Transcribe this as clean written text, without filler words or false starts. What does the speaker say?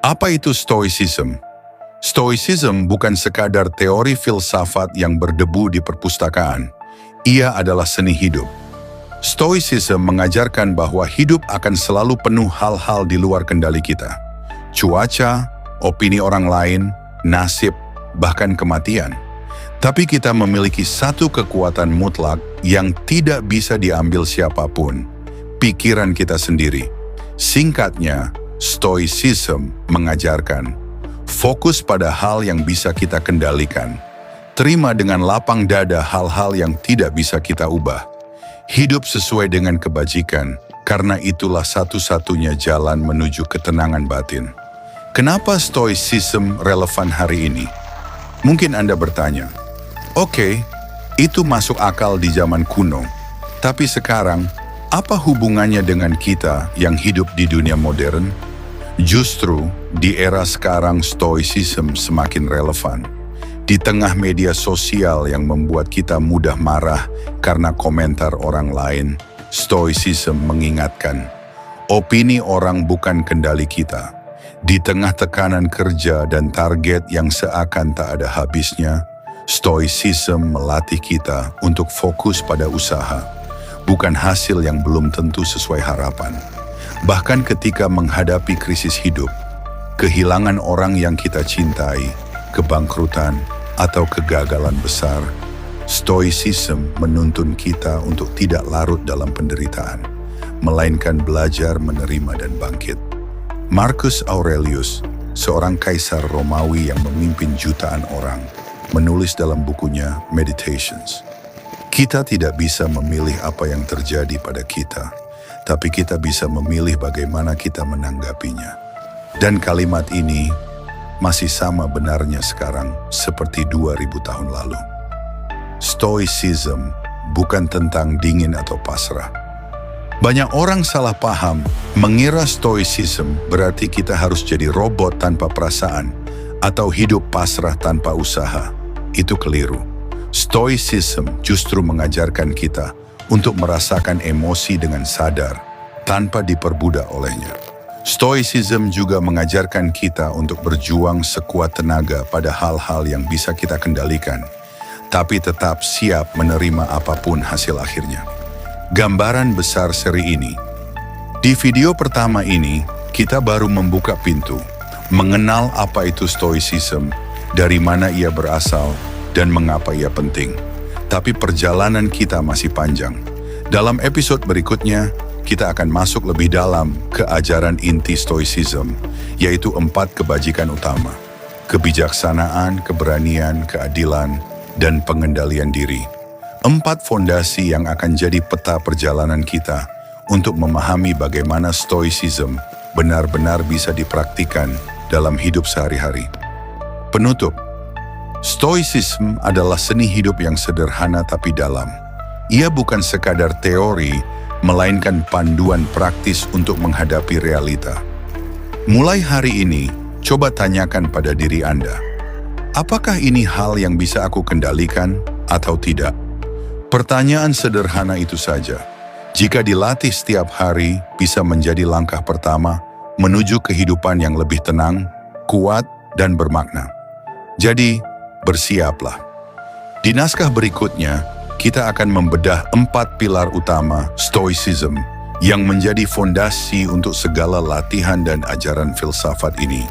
Apa itu Stoicism? Stoicism bukan sekadar teori filsafat yang berdebu di perpustakaan. Ia adalah seni hidup. Stoicism mengajarkan bahwa hidup akan selalu penuh hal-hal di luar kendali kita. Cuaca, opini orang lain, nasib, bahkan kematian. Tapi kita memiliki satu kekuatan mutlak yang tidak bisa diambil siapapun, pikiran kita sendiri. Singkatnya, Stoicism mengajarkan fokus pada hal yang bisa kita kendalikan. Terima dengan lapang dada hal-hal yang tidak bisa kita ubah. Hidup sesuai dengan kebajikan, karena itulah satu-satunya jalan menuju ketenangan batin. Kenapa Stoicism relevan hari ini? Mungkin Anda bertanya, oke, itu masuk akal di zaman kuno. Tapi sekarang, apa hubungannya dengan kita yang hidup di dunia modern? Justru, di era sekarang Stoicism semakin relevan. Di tengah media sosial yang membuat kita mudah marah karena komentar orang lain, Stoicism mengingatkan, opini orang bukan kendali kita. Di tengah tekanan kerja dan target yang seakan tak ada habisnya, Stoicism melatih kita untuk fokus pada usaha, bukan hasil yang belum tentu sesuai harapan. Bahkan ketika menghadapi krisis hidup, kehilangan orang yang kita cintai, kebangkrutan, atau kegagalan besar, Stoicism menuntun kita untuk tidak larut dalam penderitaan, melainkan belajar menerima dan bangkit. Marcus Aurelius, seorang kaisar Romawi yang memimpin jutaan orang, menulis dalam bukunya Meditations, kita tidak bisa memilih apa yang terjadi pada kita, tapi kita bisa memilih bagaimana kita menanggapinya. Dan kalimat ini masih sama benarnya sekarang seperti 2000 tahun lalu. Stoicism bukan tentang dingin atau pasrah. Banyak orang salah paham, mengira Stoicism berarti kita harus jadi robot tanpa perasaan atau hidup pasrah tanpa usaha. Itu keliru. Stoicism justru mengajarkan kita untuk merasakan emosi dengan sadar, tanpa diperbudak olehnya. Stoicism juga mengajarkan kita untuk berjuang sekuat tenaga pada hal-hal yang bisa kita kendalikan, tapi tetap siap menerima apapun hasil akhirnya. Gambaran besar seri ini. Di video pertama ini, kita baru membuka pintu, mengenal apa itu Stoicism, dari mana ia berasal, dan mengapa ia penting. Tapi perjalanan kita masih panjang. Dalam episode berikutnya, kita akan masuk lebih dalam ke ajaran inti Stoicism, yaitu 4 kebajikan utama: kebijaksanaan, keberanian, keadilan, dan pengendalian diri. 4 fondasi yang akan jadi peta perjalanan kita untuk memahami bagaimana Stoicism benar-benar bisa dipraktikkan dalam hidup sehari-hari. Penutup, Stoicism adalah seni hidup yang sederhana tapi dalam. Ia bukan sekadar teori, melainkan panduan praktis untuk menghadapi realita. Mulai hari ini, coba tanyakan pada diri Anda, apakah ini hal yang bisa aku kendalikan atau tidak? Pertanyaan sederhana itu saja, jika dilatih setiap hari, bisa menjadi langkah pertama menuju kehidupan yang lebih tenang, kuat, dan bermakna. Jadi, bersiaplah. Di naskah berikutnya, kita akan membedah 4 pilar utama Stoicism yang menjadi fondasi untuk segala latihan dan ajaran filsafat ini.